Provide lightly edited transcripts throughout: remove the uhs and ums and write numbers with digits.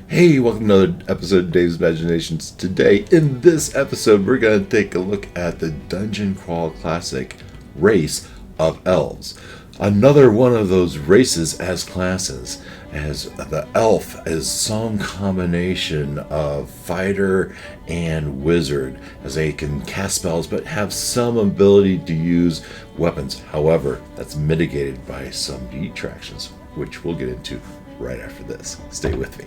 Hey, welcome to another episode of Dave's Imaginations. Today, in this episode, we're going to take a look at the Dungeon Crawl Classic race of elves. Another one of those races as classes, as the elf is some combination of fighter and wizard, as they can cast spells but have some ability to use weapons. However, that's mitigated by some detractions, which we'll get into right after this. Stay with me.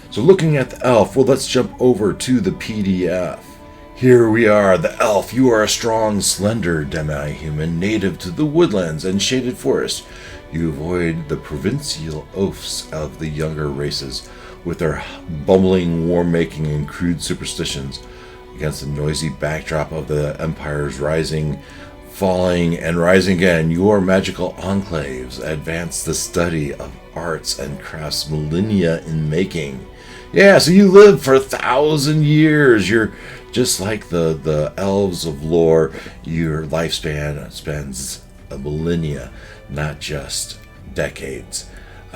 So looking at the elf, well, let's jump over to the PDF. Here we are, the elf. You are a strong, slender demi-human native to the woodlands and shaded forest. You avoid the provincial oafs of the younger races with their bumbling war-making and crude superstitions against the noisy backdrop of the empire's rising, falling, and rising again. Your magical enclaves advance the study of arts and crafts millennia in making. Yeah, so you live for 1,000 years. You're just like the elves of lore. Your lifespan spans a millennia, not just decades.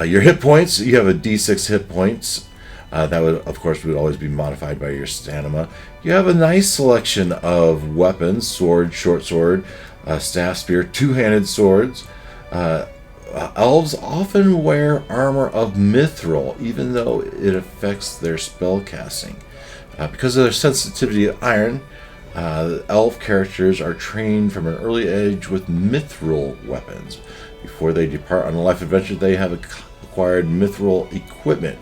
Your hit points, you have a d6 hit points. That would, of course, would always be modified by your stamina. You have a nice selection of weapons: sword, short sword, staff, spear, two-handed swords. Elves often wear armor of mithril, even though it affects their spell casting. Because of their sensitivity to iron, elf characters are trained from an early age with mithril weapons. Before they depart on a life adventure, they have acquired mithril equipment.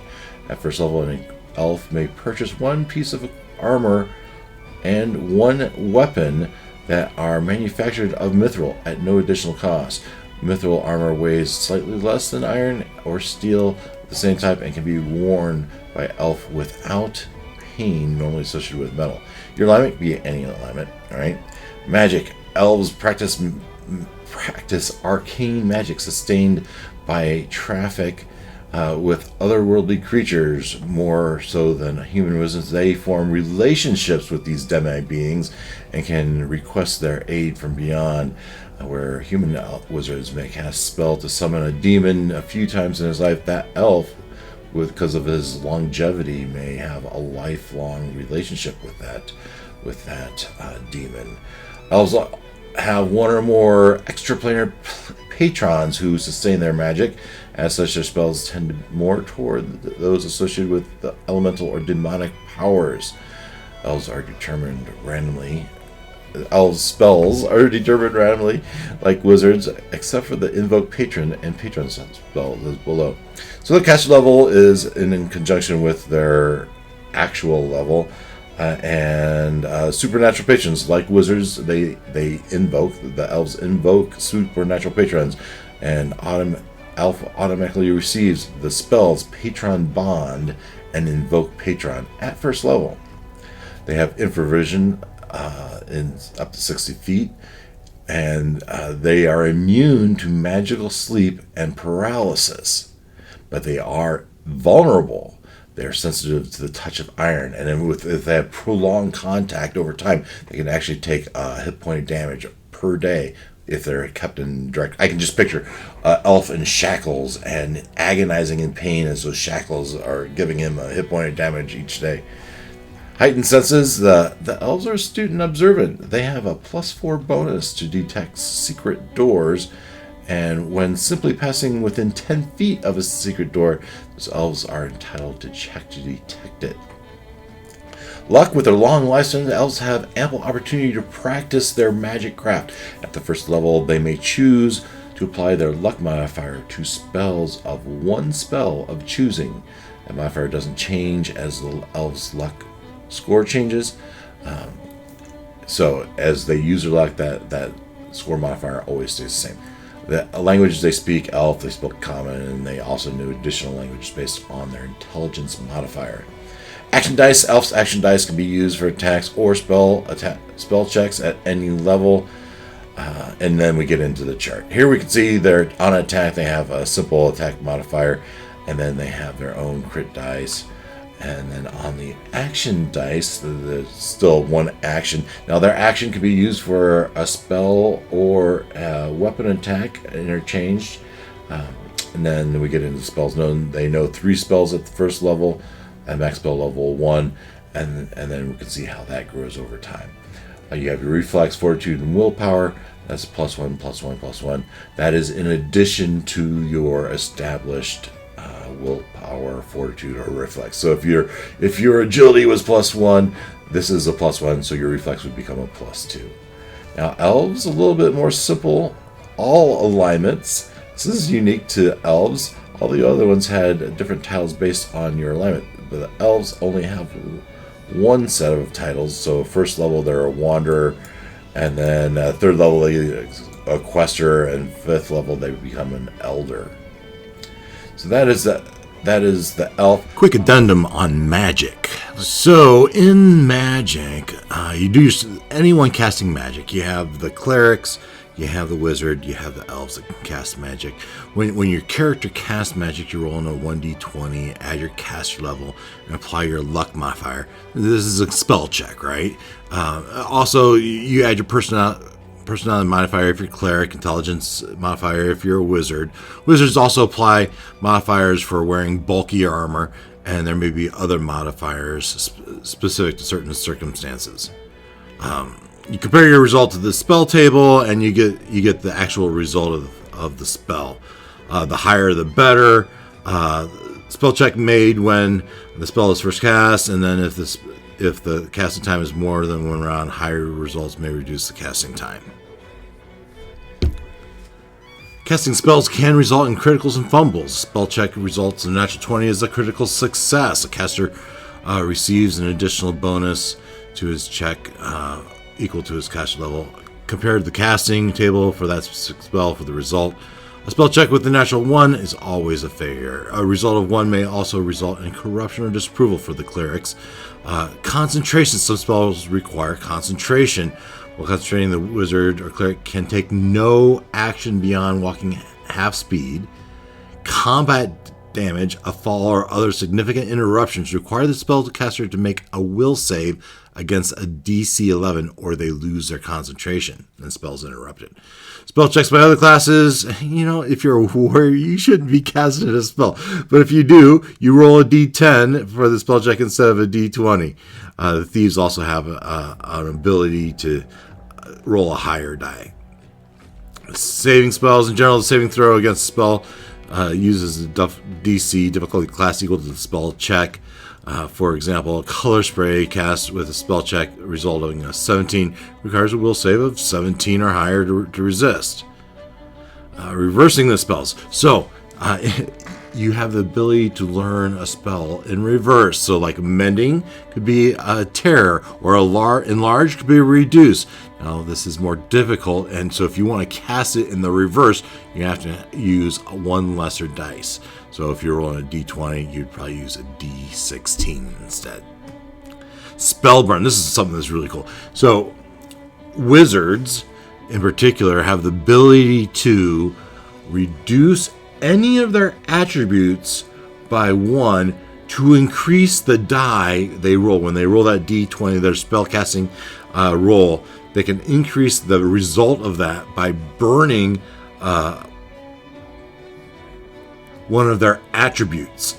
At first level, an elf may purchase one piece of armor and one weapon that are manufactured of mithril at no additional cost. Mithril armor weighs slightly less than iron or steel of the same type and can be worn by elf without pain normally associated with metal. Your alignment can be any alignment. All right. Magic. Elves practice arcane magic sustained by traffic with otherworldly creatures. More so than human wizards, they form relationships with these demi beings and can request their aid from beyond. Where human wizards may cast a spell to summon a demon a few times in his life, that elf, because of his longevity, may have a lifelong relationship with that demon. Elves have one or more extraplanar patrons who sustain their magic. As such, their spells tend more toward those associated with the elemental or demonic powers. Elves are determined randomly. Elves' spells are determined randomly, like wizards, except for the invoke patron and patron spell below. So the caster level is in conjunction with their actual level, and supernatural patrons, like wizards, they invoke. The elves invoke supernatural patrons, and elf automatically receives the spells Patron Bond and Invoke Patron at first level. They have infravision in up to 60 feet, and they are immune to magical sleep and paralysis, but they are vulnerable. They're sensitive to the touch of iron, and then if they have prolonged contact over time, they can actually take hit point damage per day if they're kept in direct. I can just picture elf in shackles and agonizing in pain as those shackles are giving him a hit point of damage each day. Heightened senses, the elves are astute and observant. They have a +4 bonus to detect secret doors, and when simply passing within 10 feet of a secret door, those elves are entitled to check to detect it. Luck. With their long lifespan, the elves have ample opportunity to practice their magic craft. At the first level, they may choose to apply their luck modifier to spells of one spell of choosing. That modifier doesn't change as the elves' luck score changes. So as they use their luck, that score modifier always stays the same. The languages they speak, elf, they spoke common, and they also knew additional languages based on their intelligence modifier. Action dice. Elf's action dice can be used for attacks or spell checks at any level. And then we get into the chart. Here we can see they're on attack. They have a simple attack modifier, and then they have their own crit dice. And then on the action dice, there's still one action. Now their action can be used for a spell or a weapon attack interchanged. And then we get into spells known. They know 3 spells at the first level, at max spell level 1, and then we can see how that grows over time. You have your reflex, fortitude, and willpower. That's +1, +1, +1. That is in addition to your established willpower, fortitude, or reflex. So if your agility was +1, this is a +1, so your reflex would become a +2. Now elves, a little bit more simple. All alignments. This is unique to elves. All the other ones had different titles based on your alignment, but the elves only have one set of titles. So first level they're a wanderer, and then third level they a quester, and 5th level they become an elder. So that is the elf. Quick addendum on magic. So in magic, anyone casting magic. You have the clerics, you have the wizard, you have the elves that can cast magic. When your character casts magic, you roll on a 1d20, add your caster level, and apply your luck modifier. This is a spell check, right? Also, you add your personality modifier if you're cleric, intelligence modifier if you're a wizard. Wizards also apply modifiers for wearing bulky armor, and there may be other modifiers specific to certain circumstances. You compare your result to the spell table, and you get the actual result of the spell. The higher, the better. Spell check made when the spell is first cast, and then if the casting time is more than 1 round, higher results may reduce the casting time. Casting spells can result in criticals and fumbles. Spell check results in a natural 20 is a critical success. A caster receives an additional bonus to his check equal to his caster level. Compared to the casting table for that spell for the result. A spell check with the natural 1 is always a failure. A result of 1 may also result in corruption or disapproval for the clerics. Concentration. Some spells require concentration. While concentrating, the wizard or cleric can take no action beyond walking half speed. Combat damage, a fall, or other significant interruptions require the spellcaster to make a will save against a DC 11, or they lose their concentration and spell's interrupted. Spell checks by other classes. If you're a warrior, you shouldn't be casting a spell. But if you do, you roll a D10 for the spell check instead of a D20. The thieves also have an ability to roll a higher die. Saving spells. In general, the saving throw against a spell uses a DC difficulty class equal to the spell check. For example, a color spray cast with a spell check resulting in a 17 requires a will save of 17 or higher to resist. Reversing the spells. So, you have the ability to learn a spell in reverse. So, like mending could be a tear, or enlarge could be reduce. Now, this is more difficult, and so if you want to cast it in the reverse, you have to use 1 lesser dice. So if you're rolling a D20, you'd probably use a D16 instead. Spellburn. This is something that's really cool. So wizards, in particular, have the ability to reduce any of their attributes by 1 to increase the die they roll. When they roll that D20, their spellcasting roll, they can increase the result of that by burning one of their attributes.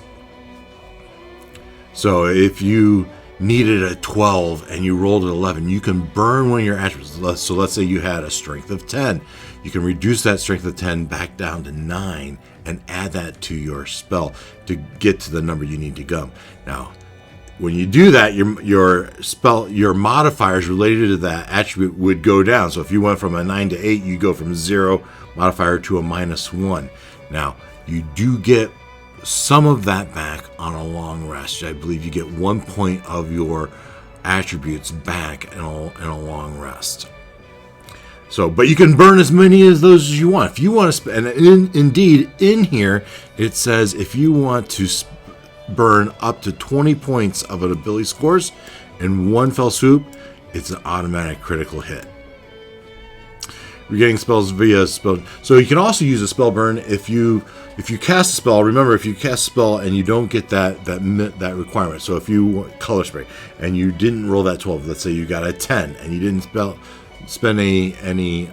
So if you needed a 12 and you rolled an 11, you can burn one of your attributes. So let's say you had a strength of 10. You can reduce that strength of 10 back down to 9 and add that to your spell to get to the number you need to go. Now, when you do that, your modifiers related to that attribute would go down. So if you went from a 9 to 8, you go from 0 modifier to a -1. Now, you do get some of that back on a long rest. I believe you get 1 point of your attributes back in a long rest. So, but you can burn as many of those as you want. If you want to, and indeed in here it says if you want to burn up to 20 points of an ability scores in one fell swoop, it's an automatic critical hit. regaining spells via spell. So you can also use a Spellburn if you cast a spell. Remember, if you cast a spell and you don't get that requirement. So if you color spray and you didn't roll that 12, let's say you got a 10 and you didn't spend any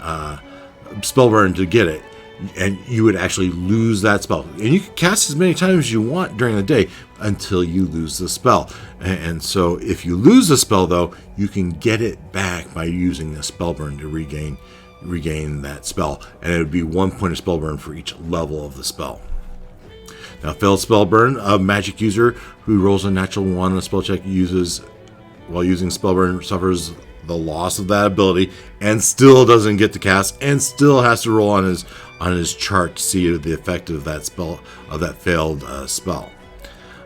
Spellburn to get it, and you would actually lose that spell. And you can cast as many times as you want during the day until you lose the spell. And so if you lose the spell, though, you can get it back by using the Spellburn to regain that spell. And it would be 1 point of Spellburn for each level of the spell. Now, failed Spellburn, a magic user who rolls a natural 1 on a spell check while using Spellburn suffers the loss of that ability and still doesn't get to cast and still has to roll on his chart to see the effect of that spell, of that failed spell.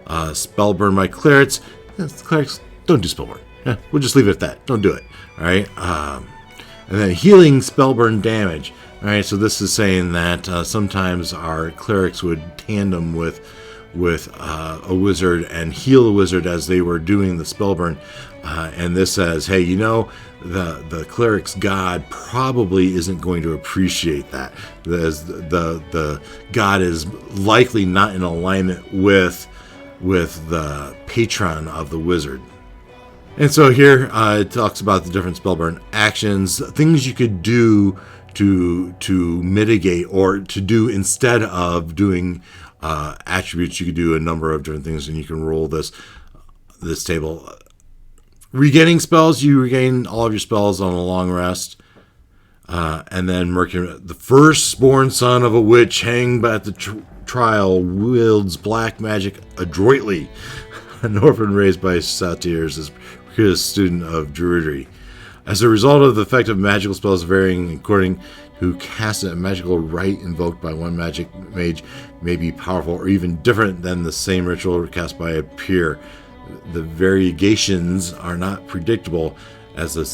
Spellburn by clerics. Clerics don't do Spellburn. We'll just leave it at that. Don't do it. All right. And then healing Spellburn damage. All right. So this is saying that sometimes our clerics would tandem with a wizard and heal a wizard as they were doing the Spellburn. And this says, hey, the cleric's god probably isn't going to appreciate that. The god is likely not in alignment with the patron of the wizard. And so here it talks about the different Spellburn actions, things you could do to mitigate or to do instead of doing attributes. You could do a number of different things, and you can roll this table. Regaining spells, you regain all of your spells on a long rest. And then Mercury, the firstborn son of a witch hanged at the trial, wields black magic adroitly. An orphan raised by Satyrs is a student of druidry. As a result of the effect of magical spells varying according who casts it, a magical rite invoked by one magic mage may be powerful or even different than the same ritual cast by a peer. The variegations are not predictable, as the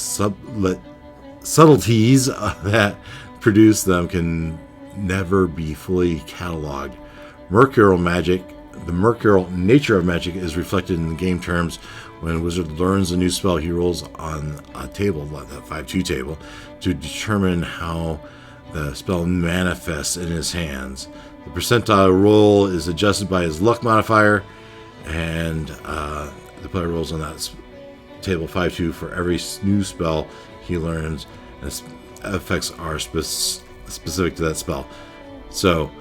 subtleties that produce them can never be fully cataloged. Mercurial magic, the mercurial nature of magic, is reflected in the game terms. When a wizard learns a new spell, he rolls on a table, like that 5-2 table, to determine how the spell manifests in his hands. The percentile roll is adjusted by his luck modifier, and the player rolls on that table 5-2 for every new spell he learns, and its effects are specific to that spell. So,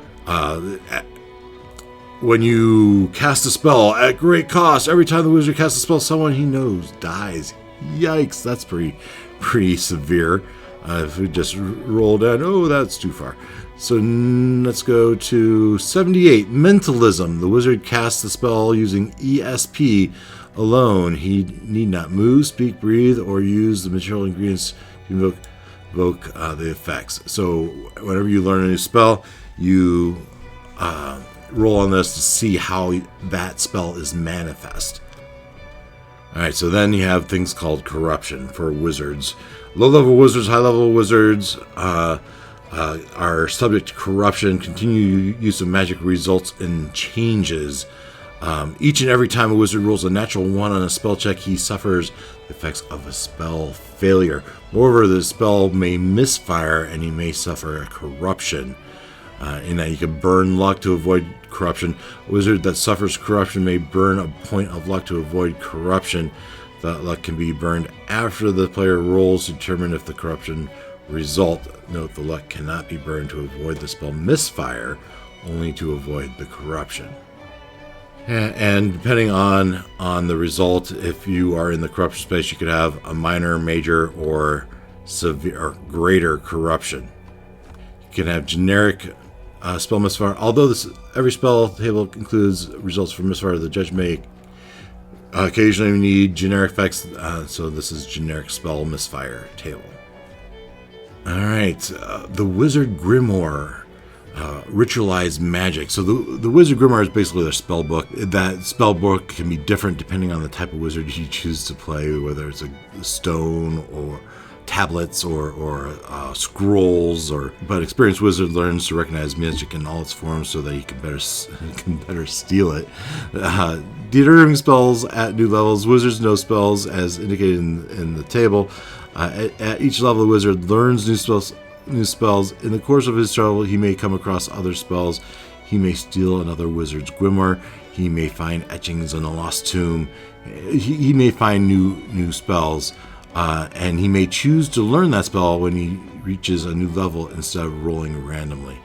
when you cast a spell at great cost, every time the wizard casts a spell, someone he knows dies. Yikes, that's pretty severe. If we just roll down, that's too far. So let's go to 78. Mentalism. The wizard casts the spell using ESP alone. He need not move, speak, breathe, or use the material ingredients to invoke the effects. So whenever you learn a new spell, you roll on this to see how that spell is manifest. Alright, so then you have things called corruption for wizards. Low-level wizards, high-level wizards are subject to corruption. Continued use of magic results in changes. Each and every time a wizard rolls a natural 1 on a spell check, he suffers the effects of a spell failure. Moreover, the spell may misfire and he may suffer a corruption. In that you can burn luck to avoid corruption. A wizard that suffers corruption may burn a point of luck to avoid corruption. That luck can be burned after the player rolls to determine if the corruption result. Note, the luck cannot be burned to avoid the spell misfire, only to avoid the corruption. And depending on the result, if you are in the corruption space, you could have a minor, major, or severe or greater corruption. You can have generic spell misfire. Although every spell table includes results from misfire, the judge may occasionally need generic effects. So this is generic spell misfire table. All right, the Wizard Grimoire, Ritualized Magic. So the Wizard Grimoire is basically their spell book. That spell book can be different depending on the type of wizard you choose to play, whether it's a stone or tablets or scrolls, but experienced wizard learns to recognize magic in all its forms so that he can better steal it. Determining spells at new levels. Wizards know spells as indicated in the table. At each level, the wizard learns new new spells. In the course of his travel, he may come across other spells. He may steal another wizard's grimoire. He may find etchings in a lost tomb. He may find new spells, and he may choose to learn that spell when he reaches a new level instead of rolling randomly.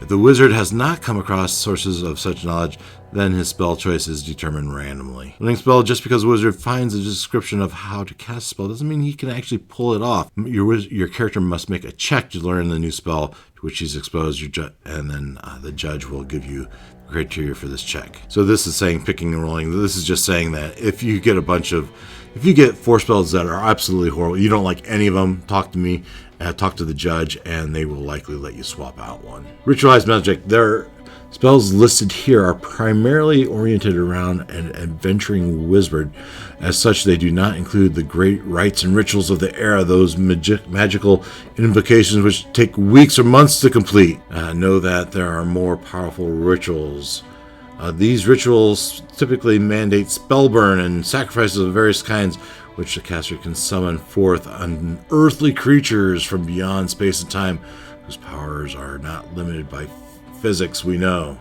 If the wizard has not come across sources of such knowledge, then his spell choice is determined randomly. Learning spell, just because the wizard finds a description of how to cast a spell, doesn't mean he can actually pull it off. Your character must make a check to learn the new spell to which he's exposed, and then the judge will give you criteria for this check. So this is saying picking and rolling. This is just saying that if you get 4 spells that are absolutely horrible, you don't like any of them, talk to me, talk to the judge, and they will likely let you swap out one. Ritualized Magic. Their spells listed here are primarily oriented around an adventuring wizard. As such, they do not include the great rites and rituals of the era, those magical invocations which take weeks or months to complete. Know that there are more powerful rituals. These rituals typically mandate spellburn and sacrifices of various kinds, which the caster can summon forth unearthly creatures from beyond space and time, whose powers are not limited by physics, we know.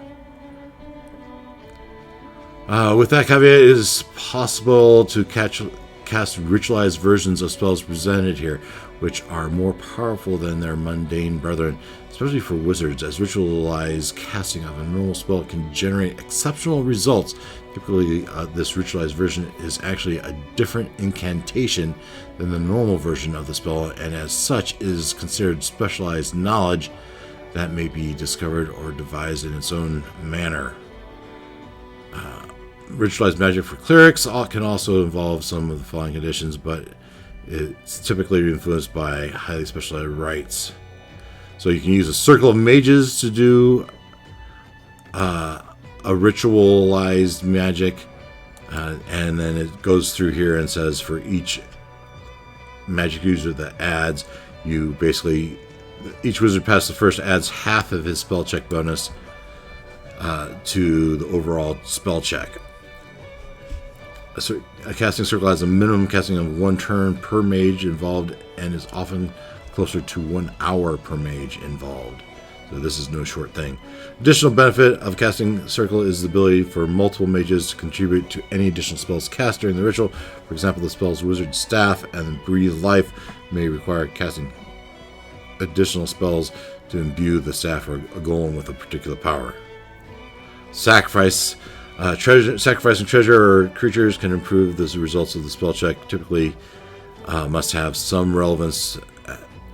With that caveat, it is possible to cast ritualized versions of spells presented here, which are more powerful than their mundane brethren, especially for wizards, as ritualized casting of a normal spell can generate exceptional results. Typically, this ritualized version is actually a different incantation than the normal version of the spell, and as such is considered specialized knowledge that may be discovered or devised in its own manner. Ritualized magic for clerics can also involve some of the following conditions, but it's typically influenced by highly specialized rites. So you can use a circle of mages to do a ritualized magic, and then it goes through here and says for each magic user that adds, each wizard past the first adds half of his spell check bonus to the overall spell check. A casting circle has a minimum casting of 1 turn per mage involved and is often closer to 1 hour per mage involved. So this is no short thing. Additional benefit of casting circle is the ability for multiple mages to contribute to any additional spells cast during the ritual. For example, the spells Wizard Staff and Breathe Life may require casting additional spells to imbue the staff or a golem with a particular power. Sacrificing treasure or creatures can improve the results of the spell check. Typically must have some relevance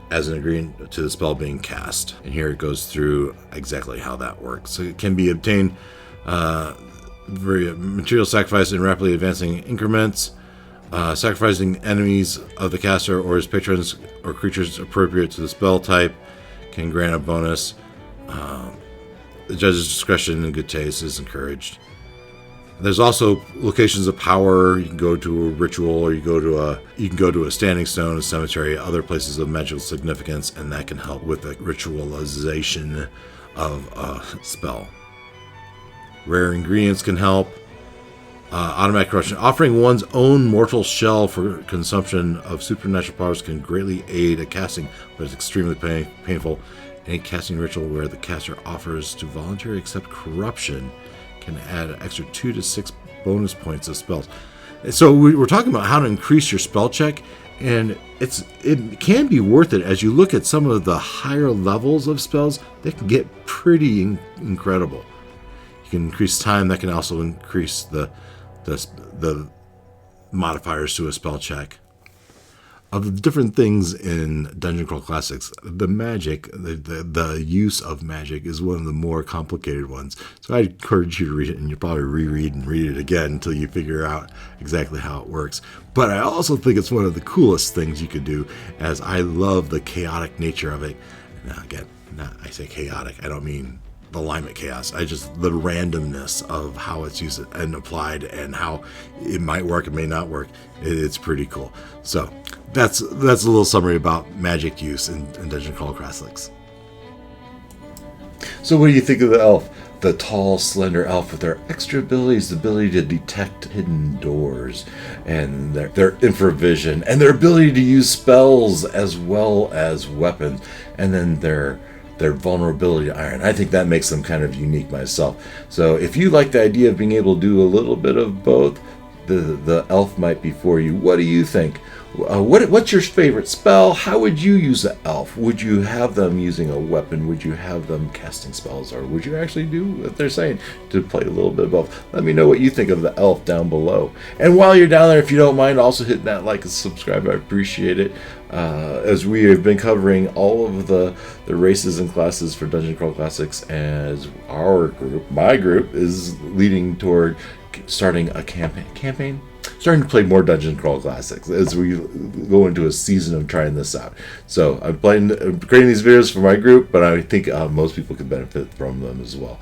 as an ingredient to the spell being cast. And here it goes through exactly how that works. So it can be obtained material sacrifice in rapidly advancing increments. Sacrificing enemies of the caster or his patrons or creatures appropriate to the spell type can grant a bonus. The judge's discretion and good taste is encouraged. There's also locations of power. You can go to a ritual, or you can go to a standing stone, a cemetery, other places of magical significance, and that can help with the ritualization of a spell. Rare ingredients can help. Automatic corruption. Offering one's own mortal shell for consumption of supernatural powers can greatly aid a casting, but it's extremely painful. Any casting ritual where the caster offers to voluntarily accept corruption can add an extra 2 to 6 bonus points of spells. So we're talking about how to increase your spell check, and it can be worth it as you look at some of the higher levels of spells. They can get pretty incredible. You can increase time. That can also increase the modifiers to a spell check. Of the different things in Dungeon Crawl Classics, the magic, the use of magic is one of the more complicated ones. So I encourage you to read it, and you'll probably reread and read it again until you figure out exactly how it works. But I also think it's one of the coolest things you could do, as I love the chaotic nature of it. Now again, I say chaotic, I don't mean the alignment chaos. I just the randomness of how it's used and applied, and how it might work, it may not work. It's pretty cool. So that's a little summary about magic use in Dungeon Crawl Classics. So what do you think of the elf? the tall, slender elf with their extra abilities, the ability to detect hidden doors, and their infravision, and their ability to use spells as well as weapons, and then their vulnerability to iron. I think that makes them kind of unique myself. So if you like the idea of being able to do a little bit of both, the elf might be for you. What do you think? What's your favorite spell? How would you use the elf? Would you have them using a weapon? Would you have them casting spells? Or would you actually do what they're saying to play a little bit of both? Let me know what you think of the elf down below. And while you're down there, if you don't mind, also hitting that like and subscribe. I appreciate it. As we have been covering all of the races and classes for Dungeon Crawl Classics, as our group, my group, is leading toward starting a campaign? Starting to play more Dungeon Crawl Classics as we go into a season of trying this out. So I'm creating these videos for my group, but I think most people can benefit from them as well.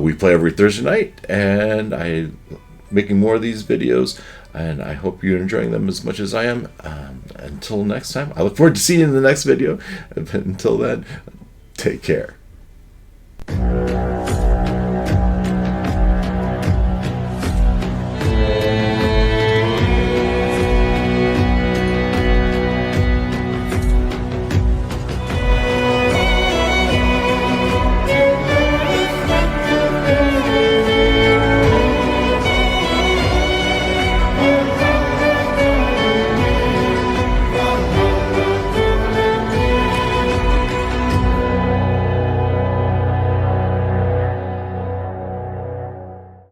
We play every Thursday night, and I'm making more of these videos, and I hope you're enjoying them as much as I am. Until next time, I look forward to seeing you in the next video. But until then, take care.